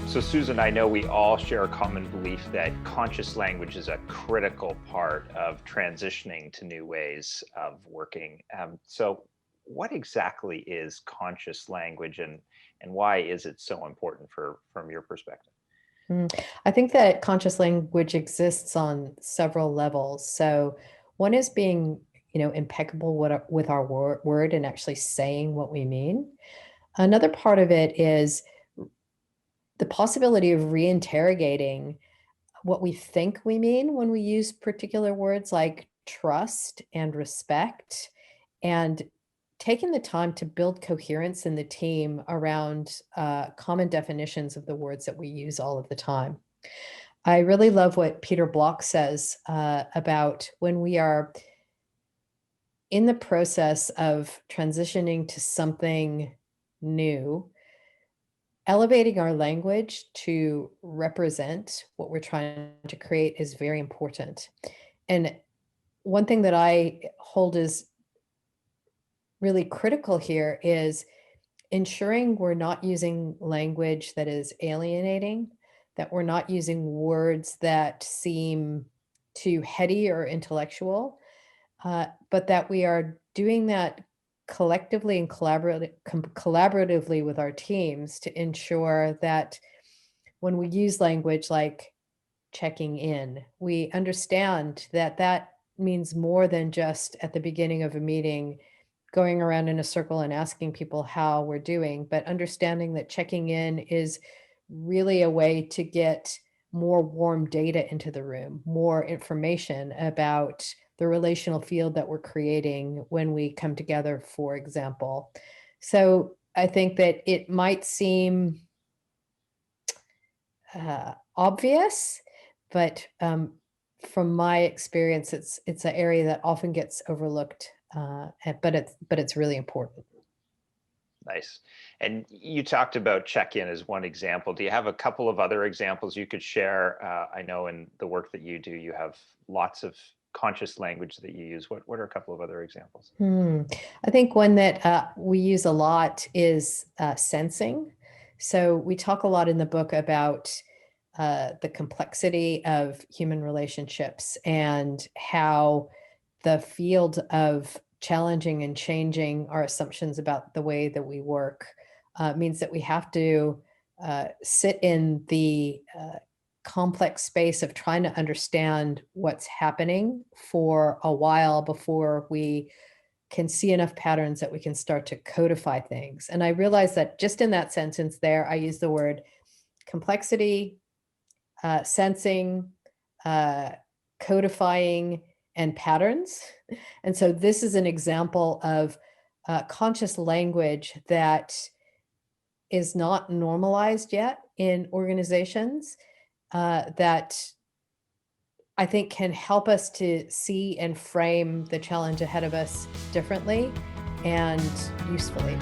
So Susan, I know we all share a common belief that conscious language is a critical part of transitioning to new ways of working. So what exactly is conscious language, and why is it so important from your perspective? I think that conscious language exists on several levels. So one is being, impeccable with our word and actually saying what we mean. Another part of it is the possibility of reinterrogating what we think we mean when we use particular words like trust and respect, and taking the time to build coherence in the team around common definitions of the words that we use all of the time. I really love what Peter Block says about when we are in the process of transitioning to something new, elevating our language to represent what we're trying to create is very important. And one thing that I hold as really critical here is ensuring we're not using language that is alienating, that we're not using words that seem too heady or intellectual, but that we are doing that collectively and collaboratively with our teams to ensure that when we use language like checking in, we understand that that means more than just at the beginning of a meeting going around in a circle and asking people how we're doing, but understanding that checking in is really a way to get more warm data into the room, more information about the relational field that we're creating when we come together, for example. So I think that it might seem obvious, but from my experience, it's an area that often gets overlooked, but it's really important. Nice. And you talked about check-in as one example. Do you have a couple of other examples you could share? I know in the work that you do, you have lots of conscious language that you use. What are a couple of other examples? I think one that we use a lot is sensing. So we talk a lot in the book about the complexity of human relationships and how the field of challenging and changing our assumptions about the way that we work means that we have to sit in the complex space of trying to understand what's happening for a while before we can see enough patterns that we can start to codify things. And I realize that just in that sentence there, I use the word complexity, sensing, uh, codifying, and patterns. And so this is an example of conscious language that is not normalized yet in organizations, that I think can help us to see and frame the challenge ahead of us differently and usefully.